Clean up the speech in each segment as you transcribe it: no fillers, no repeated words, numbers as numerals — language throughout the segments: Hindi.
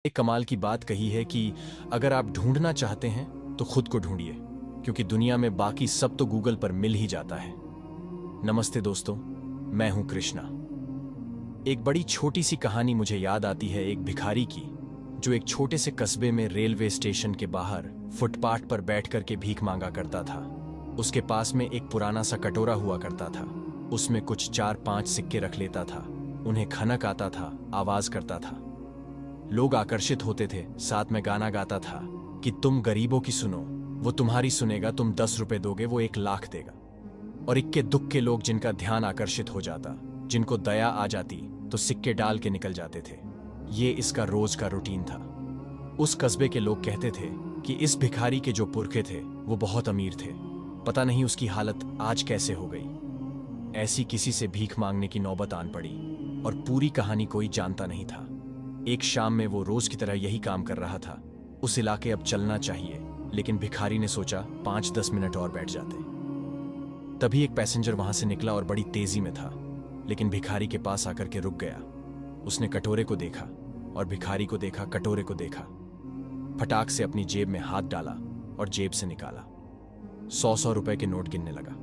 एक कमाल की बात कही है कि अगर आप ढूंढना चाहते हैं तो खुद को ढूंढिए, क्योंकि दुनिया में बाकी सब तो गूगल पर मिल ही जाता है। नमस्ते दोस्तों, मैं हूं कृष्णा। एक बड़ी छोटी सी कहानी मुझे याद आती है एक भिखारी की, जो एक छोटे से कस्बे में रेलवे स्टेशन के बाहर फुटपाथ पर बैठ कर के भीख मांगा करता था। उसके पास में एक पुराना सा कटोरा हुआ करता था। उसमें कुछ 4-5 सिक्के रख लेता था। उन्हें खनक आता था, आवाज करता था। लोग आकर्षित होते थे, साथ में गाना गाता था कि तुम गरीबों की सुनो, वो तुम्हारी सुनेगा, तुम 10 रुपए दोगे, वो 1 लाख देगा। और इक्के दुक्के लोग जिनका ध्यान आकर्षित हो जाता, जिनको दया आ जाती, तो सिक्के डाल के निकल जाते थे। ये इसका रोज का रूटीन था। उस कस्बे के लोग कहते थे कि इस भिखारी के जो पुरखे थे वो बहुत अमीर थे, पता नहीं उसकी हालत आज कैसे हो गई। ऐसी किसी से भीख मांगने की नौबत आन पड़ी और पूरी कहानी कोई जानता नहीं था। एक शाम में वो रोज की तरह यही काम कर रहा था। उस इलाके अब चलना चाहिए, लेकिन भिखारी ने सोचा 5-10 मिनट और बैठ जाते। तभी एक पैसेंजर वहां से निकला और बड़ी तेजी में था, लेकिन भिखारी के पास आकर के रुक गया। उसने कटोरे को देखा और भिखारी को देखा, कटोरे को देखा। फटाक से अपनी जेब में हाथ डाला और जेब से निकाला 100 रुपए के नोट गिनने लगा।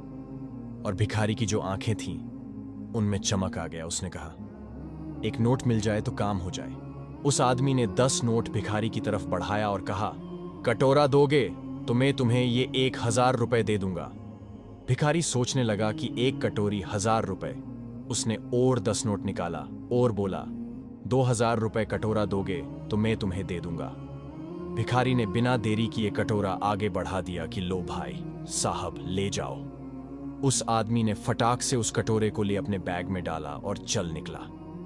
और भिखारी की जो आंखें थीं उनमें चमक आ गया। उसने कहा, एक नोट मिल जाए तो काम हो जाए। उस आदमी ने 10 नोट भिखारी की तरफ बढ़ाया और कहा, कटोरा दोगे तो मैं तुम्हें ये 1000 रुपए दे दूंगा। भिखारी सोचने लगा कि 1 कटोरी 1000 रुपए। उसने और 10 नोट निकाला और बोला, 2000 रुपए कटोरा दोगे तो मैं तुम्हें दे दूंगा। भिखारी ने बिना देरी किए कटोरा आगे बढ़ा दिया कि लो भाई साहब, ले जाओ। उस आदमी ने फटाक से उस कटोरे को ले अपने बैग में डाला और चल निकला।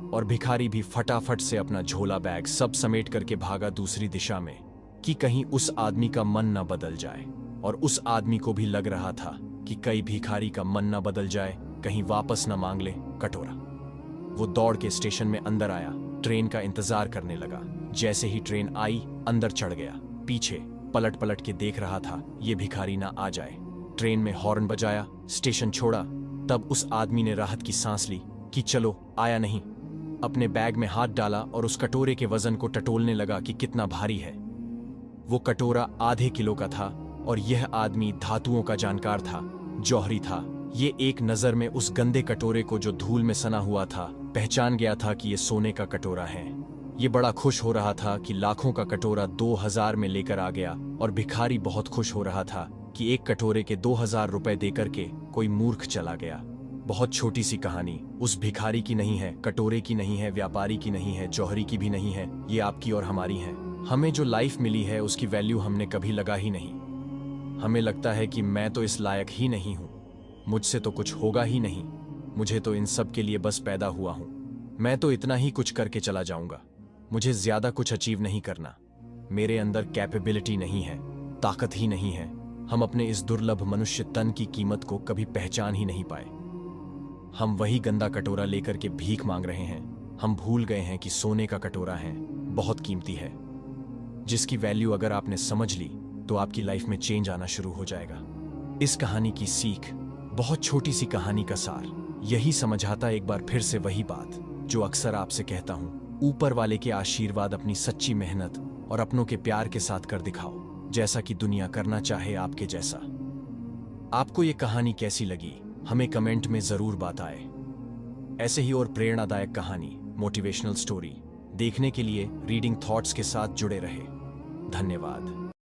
और भिखारी भी फटाफट से अपना झोला बैग सब समेट करके भागा दूसरी दिशा में, कि कहीं उस आदमी का मन न बदल जाए। और उस आदमी को भी लग रहा था कि कहीं भिखारी का मन न बदल जाए, कहीं वापस न मांग ले कटोरा। वो दौड़ के स्टेशन में अंदर आया, ट्रेन का इंतजार करने लगा। जैसे ही ट्रेन आई, अंदर चढ़ गया। पीछे पलट पलट के देख रहा था ये भिखारी ना आ जाए। ट्रेन में हॉर्न बजाया, स्टेशन छोड़ा। तब उस आदमी ने राहत की सांस ली कि चलो आया नहीं। अपने बैग में हाथ डाला और उस कटोरे के वजन को टटोलने लगा कि कितना भारी है। वो कटोरा आधे किलो का था और यह आदमी धातुओं का जानकार था, जौहरी था। ये एक नजर में उस गंदे कटोरे को, जो धूल में सना हुआ था, पहचान गया था कि ये सोने का कटोरा है। ये बड़ा खुश हो रहा था कि लाखों का कटोरा 2000 में लेकर आ गया। और भिखारी बहुत खुश हो रहा था कि एक कटोरे के 2000 रुपए देकर के कोई मूर्ख चला गया। बहुत छोटी सी कहानी उस भिखारी की नहीं है, कटोरे की नहीं है, व्यापारी की नहीं है, जौहरी की भी नहीं है। ये आपकी और हमारी है। हमें जो लाइफ मिली है उसकी वैल्यू हमने कभी लगा ही नहीं। हमें लगता है कि मैं तो इस लायक ही नहीं हूं, मुझसे तो कुछ होगा ही नहीं, मुझे तो इन सब के लिए बस पैदा हुआ हूं, मैं तो इतना ही कुछ करके चला जाऊंगा, मुझे ज्यादा कुछ अचीव नहीं करना, मेरे अंदर कैपेबिलिटी नहीं है, ताकत ही नहीं है। हम अपने इस दुर्लभ मनुष्य तन की कीमत को कभी पहचान ही नहीं पाए। हम वही गंदा कटोरा लेकर के भीख मांग रहे हैं। हम भूल गए हैं कि सोने का कटोरा है, बहुत कीमती है, जिसकी वैल्यू अगर आपने समझ ली तो आपकी लाइफ में चेंज आना शुरू हो जाएगा। इस कहानी की सीख, बहुत छोटी सी कहानी का सार यही समझाता एक बार फिर से वही बात जो अक्सर आपसे कहता हूं, ऊपर वाले के आशीर्वाद, अपनी सच्ची मेहनत और अपनों के प्यार के साथ कर दिखाओ, जैसा कि दुनिया करना चाहे आपके जैसा। आपको ये कहानी कैसी लगी हमें कमेंट में जरूर बताएं। ऐसे ही और प्रेरणादायक कहानी, मोटिवेशनल स्टोरी देखने के लिए रीडिंग थॉट्स के साथ जुड़े रहे। धन्यवाद।